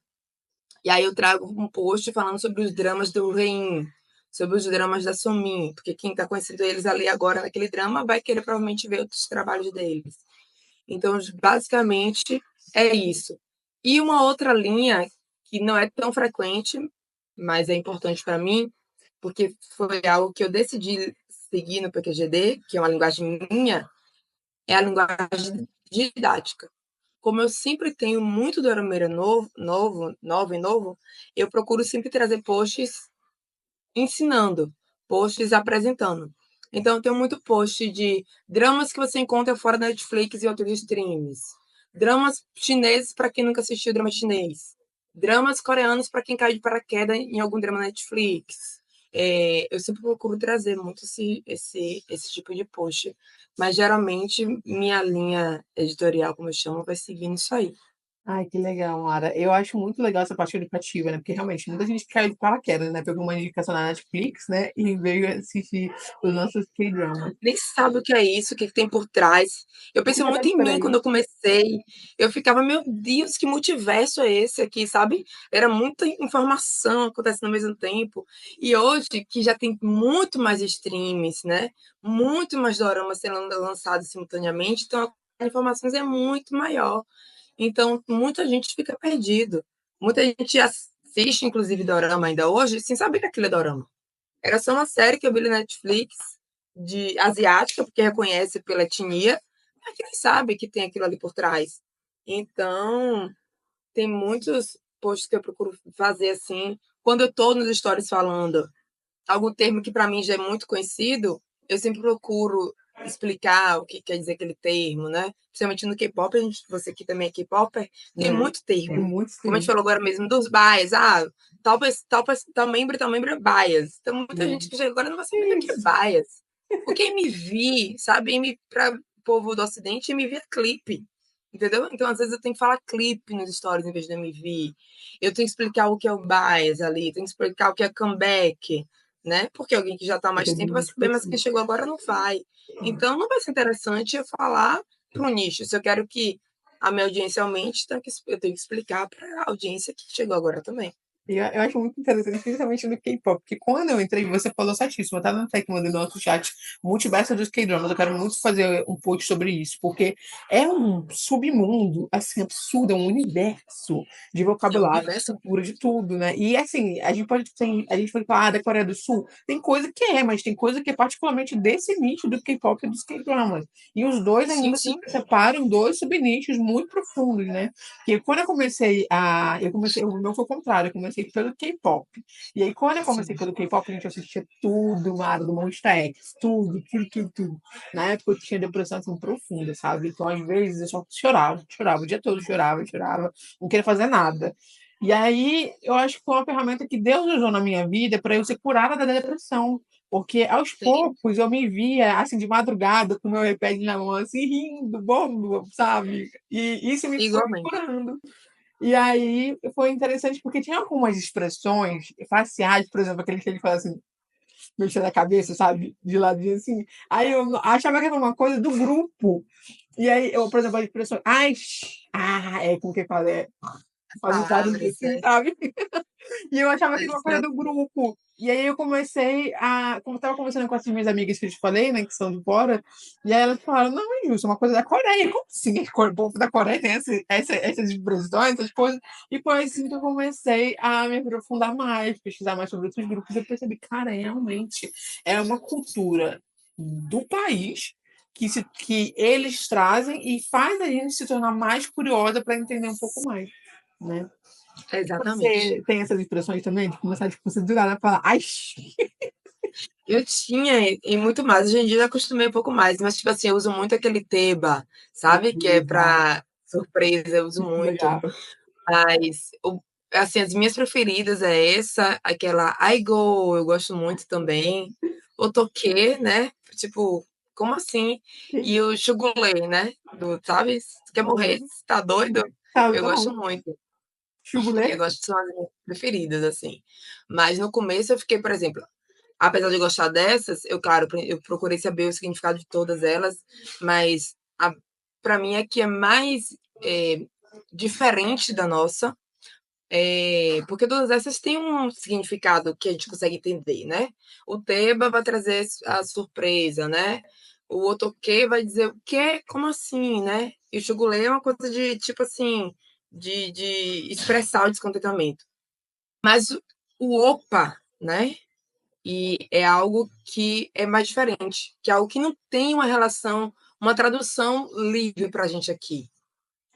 E aí eu trago um post falando sobre os dramas do Rein, sobre os dramas da Somin, porque quem está conhecendo eles ali agora naquele drama vai querer provavelmente ver outros trabalhos deles. Então, basicamente, é isso. E uma outra linha que não é tão frequente, mas é importante para mim, porque foi algo que eu decidi seguir no PQGD, que é uma linguagem minha, é a linguagem didática. Como eu sempre tenho muito dorameira novo, eu procuro sempre trazer posts ensinando, posts apresentando. Então, eu tenho muito post de dramas que você encontra fora da Netflix e outros streams. Dramas chineses para quem nunca assistiu drama chinês. Dramas coreanos para quem cai de paraquedas em algum drama Netflix. Eu sempre procuro trazer muito esse tipo de post. Mas, geralmente, minha linha editorial, como eu chamo, vai seguindo isso aí. Ai, que legal, Mara. Eu acho muito legal essa parte educativa, né? Porque realmente muita gente caiu de paraquedas, né? Pegou uma indicação na Netflix, né? E veio assistir os nossos K-dramas. Nem sabe o que é isso, o que tem por trás. Eu Que pensei legal muito em mim quando diferente. eu comecei. Eu ficava, meu Deus, que multiverso é esse aqui, sabe? Era muita informação acontecendo ao mesmo tempo. E hoje, que já tem muito mais streams, né? Muito mais doramas sendo lançados simultaneamente, então informações é muito maior. Então, muita gente fica perdido. Muita gente assiste, inclusive, dorama ainda hoje, sem saber que aquilo é dorama. Era só uma série que eu vi na Netflix, de asiática, porque reconhece pela etnia, mas que nem sabe que tem aquilo ali por trás. Então, tem muitos posts que eu procuro fazer assim. Quando eu estou nos stories falando algum termo que para mim já é muito conhecido, eu sempre procuro explicar o que quer dizer aquele termo, né? Principalmente no K-pop, você que também é K-popper, tem né? muito Tem termo. muitos Como a gente filmes. falou agora mesmo dos bias, tal membro é bias. Então, muita gente que chega agora não vai saber o que é Isso. bias. Porque MV, sabe? Para o povo do Ocidente, MV é clipe. Entendeu? Então, às vezes, eu tenho que falar clipe nos stories em vez de MV. Eu tenho que explicar o que é o bias ali, tenho que explicar o que é comeback, né? Porque alguém que já está há É mais tudo tempo vai muito saber, mas quem específico. chegou agora não vai. Então, não vai ser interessante eu falar para o nicho. Se eu quero que a minha audiência aumente, então eu tenho que explicar para a audiência que chegou agora também. E eu acho muito interessante, principalmente no K-pop, porque quando eu entrei, você falou certíssimo, eu tava até que mandei no nosso chat, multiverso dos K-dramas, eu quero muito fazer um post sobre isso, porque é um submundo, assim, absurdo, é um universo de É um vocabulário, de universo. cultura, de tudo, né? E, assim, a gente pode falar da Coreia do Sul, tem coisa que é, mas tem coisa que é particularmente desse nicho do K-pop e dos K-dramas. E os dois Sim, ainda se sim. separam dois subnichos muito profundos, né? Porque quando o meu foi o contrário, eu comecei pelo K-pop. E aí, quando eu comecei Sim. pelo K-pop, a gente assistia tudo, Mara, do Monsta X, tudo, tudo, tudo, tudo. Na época eu tinha depressão assim, profunda, sabe? Então, às vezes, eu só chorava, chorava, o dia todo chorava, chorava, não queria fazer nada. E aí, eu acho que foi uma ferramenta que Deus usou na minha vida para eu ser curada da depressão. Porque aos Sim. poucos eu me via, assim, de madrugada, com o meu iPad na mão, assim, rindo, bobo, sabe? E isso me foi Igualmente. curando. E aí foi interessante porque tinha algumas expressões faciais, por exemplo, aquele que ele fala assim, mexendo a cabeça, sabe? De ladinho assim. Aí eu achava que era uma coisa do grupo. E aí, eu, por exemplo, a expressão, ai, é como que fala, faz um barulho Palavras, assim, né? sabe? E eu achava que era uma coisa Essa- do grupo. E aí eu comecei a. Como eu estava conversando com essas minhas amigas que eu te falei, né, que são de fora, e aí elas falaram: não, é justo, é uma coisa da Coreia. Como assim? O povo da Coreia tem essas expressões, essas coisas. E foi assim que eu comecei a me aprofundar mais, pesquisar mais sobre outros grupos. E eu percebi, cara, realmente é uma cultura do país. Que eles trazem e faz a gente se tornar mais curiosa para entender um pouco mais, né? Exatamente. Você tem essas expressões também de começar tipo, você do nada falar, ai, Eu tinha e muito mais. Hoje em dia eu acostumei um pouco mais, mas tipo assim, eu uso muito aquele teba, sabe? Que é legal, para surpresa, eu uso muito. legal. Mas assim, as minhas preferidas é essa, aquela I go, eu gosto muito também. O toque, né? Tipo, como assim? E o chugulé, né? Sabe? Quer morrer? Você tá doido? Tá, Eu tá gosto bom. muito. Eu Chubulê? gosto, são as minhas preferidas, assim. Mas no começo eu fiquei, por exemplo, apesar de gostar dessas, eu, claro, eu procurei saber o significado de todas elas, mas para mim a que é mais diferente da nossa, porque todas essas têm um significado que a gente consegue entender, né? O Teba vai trazer a surpresa, né? O Otoque vai dizer o quê? Como assim, né? E o Xugulê é uma coisa de, tipo assim, de expressar o descontentamento. Mas o Opa, né? E é algo que é mais diferente, que é algo que não tem uma relação, uma tradução livre para a gente aqui.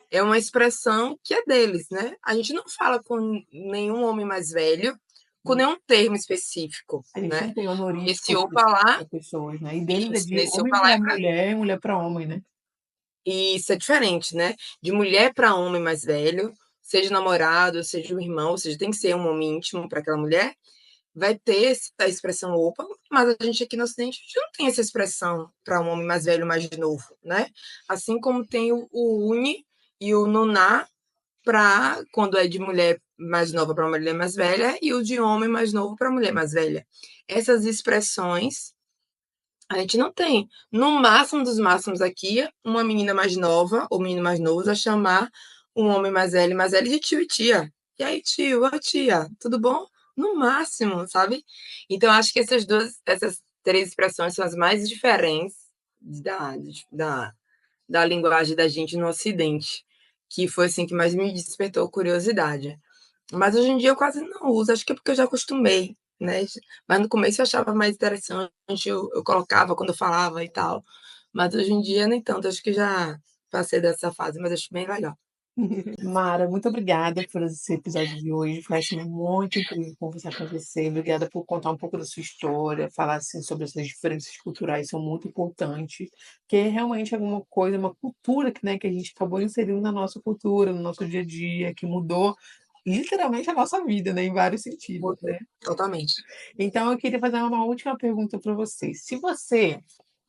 É uma expressão que é deles, né? A gente não fala com nenhum homem mais velho, com nenhum termo específico, A gente né? não tem Esse honorífico opa lá, para pessoas, né? E deles é de nesse homem opa lá para é pra, mulher e mulher para homem, né? isso é diferente, né? De mulher para homem mais velho, seja namorado, seja um irmão, ou seja, tem que ser um homem íntimo para aquela mulher, vai ter a expressão opa, mas a gente aqui no Ocidente a gente não tem essa expressão para um homem mais velho, mais novo, né? Assim como tem o uni e o nuná para quando é de mulher mais nova para mulher mais velha e o de homem mais novo para mulher mais velha. Essas expressões a gente não tem. No máximo dos máximos aqui, uma menina mais nova ou menino mais novo vai chamar um homem mais velho de tio e tia. E aí, tio, ô tia, tudo bom? No máximo, sabe? Então, acho que essas três expressões são as mais diferentes da da linguagem da gente no Ocidente, que foi assim que mais me despertou curiosidade. Mas hoje em dia eu quase não uso, acho que é porque eu já acostumei, né? Mas no começo eu achava mais interessante, eu colocava quando eu falava e tal. Mas hoje em dia nem tanto, acho que já passei dessa fase, mas acho bem legal. Mara, muito obrigada por esse episódio de hoje. Foi assim, muito incrível conversar com você. Obrigada por contar um pouco da sua história, falar assim, sobre essas diferenças culturais, são muito importantes, porque realmente é alguma coisa, uma cultura que, né, que a gente acabou inserindo na nossa cultura, no nosso dia a dia, que mudou literalmente a nossa vida, né, em vários sentidos, né? Totalmente. Então, eu queria fazer uma última pergunta para você. Se você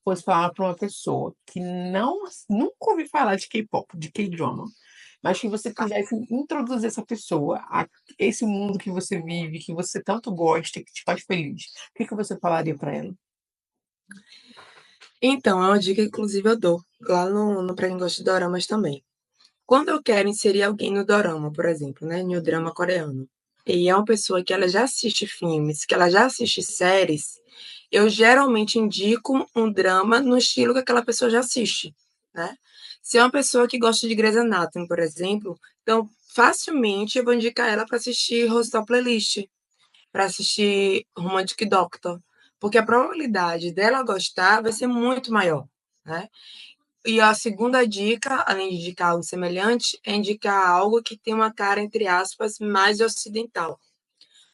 fosse falar para uma pessoa que nunca ouviu falar de K-pop, de K-drama, mas que você Tá. quisesse introduzir essa pessoa a esse mundo que você vive, que você tanto gosta, que te faz feliz, o que que você falaria para ela? Então, é uma dica que inclusive eu dou lá no Pra Quem Gosta de Doramas também. Quando eu quero inserir alguém no dorama, por exemplo, né, no drama coreano, e é uma pessoa que ela já assiste filmes, que ela já assiste séries, eu geralmente indico um drama no estilo que aquela pessoa já assiste, né? Se é uma pessoa que gosta de Grey's Anatomy, por exemplo, então facilmente eu vou indicar ela para assistir Hostel Playlist, para assistir Romantic Doctor, porque a probabilidade dela gostar vai ser muito maior, né? E a segunda dica, além de indicar algo semelhante, é indicar algo que tem uma cara, entre aspas, mais ocidental.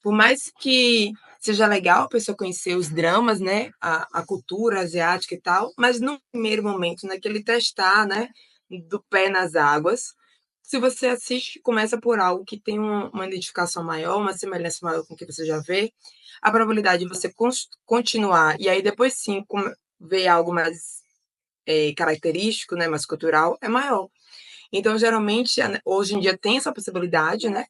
Por mais que seja legal a pessoa conhecer os dramas, né, a cultura asiática e tal, mas no primeiro momento, naquele testar, né, do pé nas águas, se você assiste, começa por algo que tem uma identificação maior, uma semelhança maior com o que você já vê, a probabilidade de você continuar e aí depois sim ver algo mais característico, né, mais cultural, é maior. Então, geralmente, hoje em dia tem essa possibilidade, né?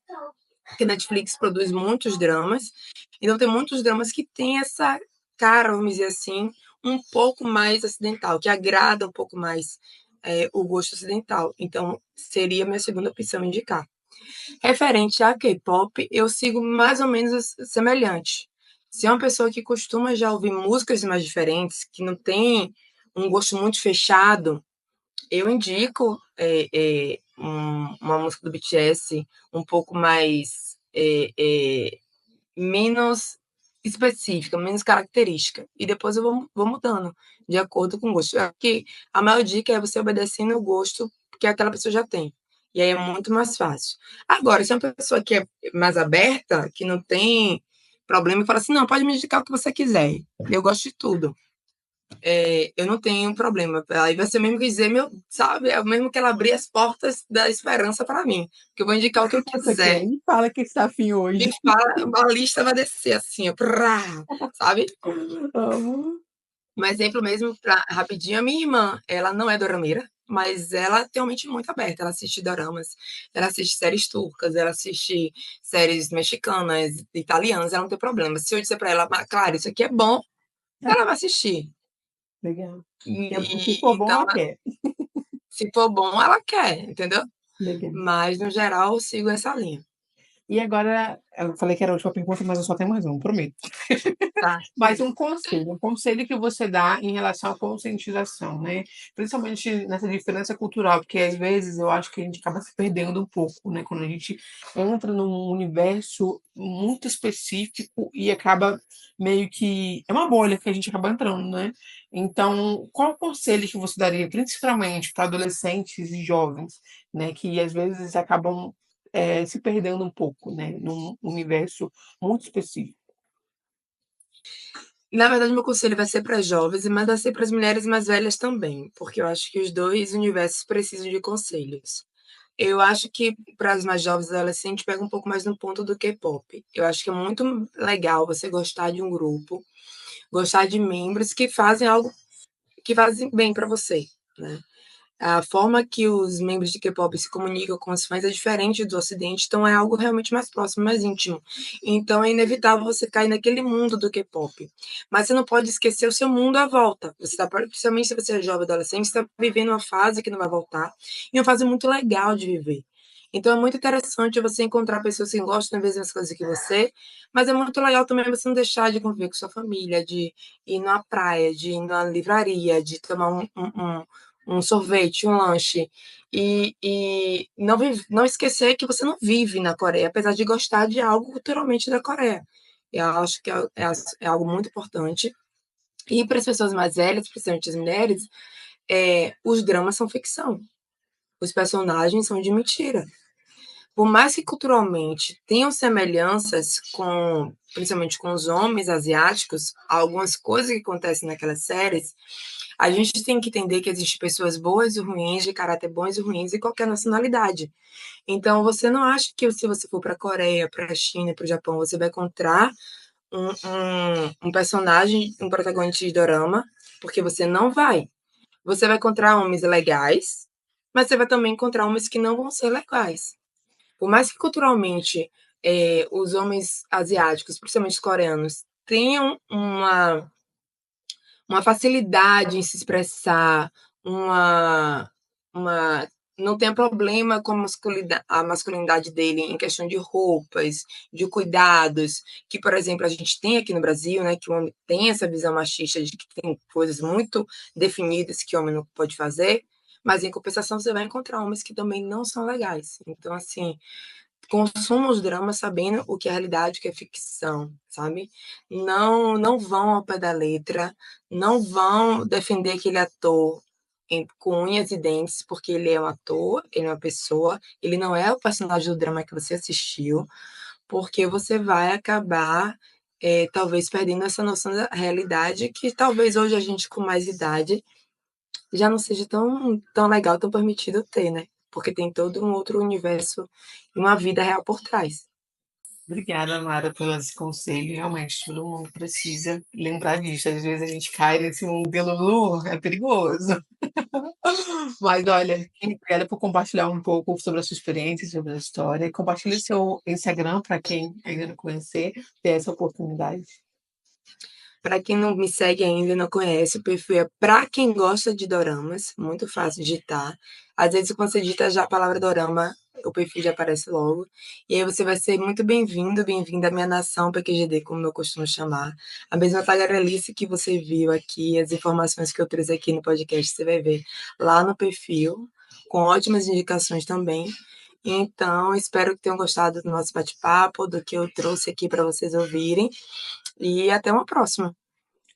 Que a Netflix produz muitos dramas. Então, tem muitos dramas que têm essa cara, vamos dizer assim, um pouco mais ocidental, que agrada um pouco mais o gosto ocidental. Então, seria a minha segunda opção indicar. Referente a K-pop, eu sigo mais ou menos semelhante. Se é uma pessoa que costuma já ouvir músicas mais diferentes, que não tem um gosto muito fechado, eu indico uma música do BTS um pouco mais menos específica, menos característica. E depois eu vou mudando de acordo com o gosto. Acho que a maior dica é você obedecendo o gosto que aquela pessoa já tem. E aí é muito mais fácil. Agora, se é uma pessoa que é mais aberta, que não tem problema, e fala assim, não, pode me indicar o que você quiser. Eu gosto de tudo. Eu não tenho problema. Aí vai ser mesmo que dizer, meu, sabe, é o mesmo que ela abrir as portas da esperança para mim. Que eu vou indicar o que eu Você quer? quiser. Me fala que está afim Me hoje. fala, uma lista vai descer assim, ó, prá, sabe? Amo. Um exemplo mesmo, rapidinho, a minha irmã, ela não é dorameira, mas ela tem uma mente muito aberta. Ela assiste doramas, ela assiste séries turcas, ela assiste séries mexicanas, italianas, ela não tem problema. Se eu disser para ela, claro, isso aqui é bom, ela vai assistir. Legal. Se for bom, Então, ela quer. se for bom, ela quer, entendeu? Legal. Mas, no geral, eu sigo essa linha. E agora, eu falei que era a última pergunta, mas eu só tenho mais uma, prometo. Tá. Mas um conselho que você dá em relação à conscientização, né? Principalmente nessa diferença cultural, porque às vezes eu acho que a gente acaba se perdendo um pouco, né? Quando a gente entra num universo muito específico e acaba meio que. É uma bolha que a gente acaba entrando, né? Então, qual o conselho que você daria, principalmente para adolescentes e jovens, né? Que às vezes acabam se perdendo um pouco, né? Num universo muito específico. Na verdade, meu conselho vai ser para jovens, mas vai ser para as mulheres mais velhas também, porque eu acho que os dois universos precisam de conselhos. Eu acho que para as mais jovens adolescentes pega um pouco mais no ponto do K-pop. Eu acho que é muito legal você gostar de um grupo, gostar de membros que fazem algo que fazem bem para você, né? A forma que os membros de K-pop se comunicam com os fãs é diferente do Ocidente, então é algo realmente mais próximo, mais íntimo. Então é inevitável você cair naquele mundo do K-pop. Mas você não pode esquecer o seu mundo à volta. Você tá, principalmente se você é jovem adolescente, você está vivendo uma fase que não vai voltar, e uma fase muito legal de viver. Então é muito interessante você encontrar pessoas que gostam das mesmas coisas que você, mas é muito legal também você não deixar de conviver com sua família, de ir na praia, de ir na livraria, de tomar um sorvete, um lanche, e não esquecer que você não vive na Coreia, apesar de gostar de algo culturalmente da Coreia. Eu acho que é algo muito importante. E para as pessoas mais velhas, principalmente as mulheres, os dramas são ficção. Os personagens são de mentira. Por mais que culturalmente tenham semelhanças com, principalmente com os homens asiáticos, algumas coisas que acontecem naquelas séries, a gente tem que entender que existem pessoas boas e ruins, de caráter bons e ruins, em qualquer nacionalidade. Então, você não acha que se você for para a Coreia, para a China, para o Japão, você vai encontrar um personagem, um protagonista de dorama, porque você não vai. Você vai encontrar homens legais, mas você vai também encontrar homens que não vão ser legais. Por mais que culturalmente os homens asiáticos, principalmente os coreanos, tenham uma facilidade em se expressar, uma não tem problema com a masculinidade dele em questão de roupas, de cuidados, que, por exemplo, a gente tem aqui no Brasil, né, que o homem tem essa visão machista de que tem coisas muito definidas que o homem não pode fazer, mas em compensação você vai encontrar homens que também não são legais. Então, assim, consumam os dramas sabendo o que é realidade, o que é ficção, sabe? Não vão ao pé da letra, não vão defender aquele ator com unhas e dentes, porque ele é um ator, ele é uma pessoa, ele não é o personagem do drama que você assistiu, porque você vai acabar talvez perdendo essa noção da realidade que talvez hoje a gente com mais idade já não seja tão legal, tão permitido ter, né? Porque tem todo um outro universo e uma vida real por trás. Obrigada, Mara, pelo esse conselho. Realmente, todo mundo precisa lembrar disso. Às vezes a gente cai nesse modelo, é perigoso. Mas olha, obrigada por compartilhar um pouco sobre a sua experiência, sobre a história. Compartilhe seu Instagram para quem ainda não conhecer, ter essa oportunidade. Para quem não me segue ainda e não conhece, o perfil é para quem gosta de doramas, muito fácil de digitar. Às vezes, quando você digita já a palavra dorama, o perfil já aparece logo. E aí você vai ser muito bem-vindo, bem-vinda à minha nação PQGD, como eu costumo chamar. A mesma tagarelice que você viu aqui, as informações que eu trouxe aqui no podcast, você vai ver lá no perfil, com ótimas indicações também. Então, espero que tenham gostado do nosso bate-papo, do que eu trouxe aqui para vocês ouvirem. E até uma próxima.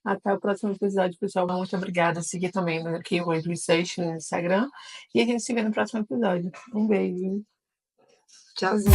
Até o próximo episódio, pessoal. Muito obrigada. Siga também aqui o English no Instagram. E a gente se vê no próximo episódio. Um beijo. Tchauzinho.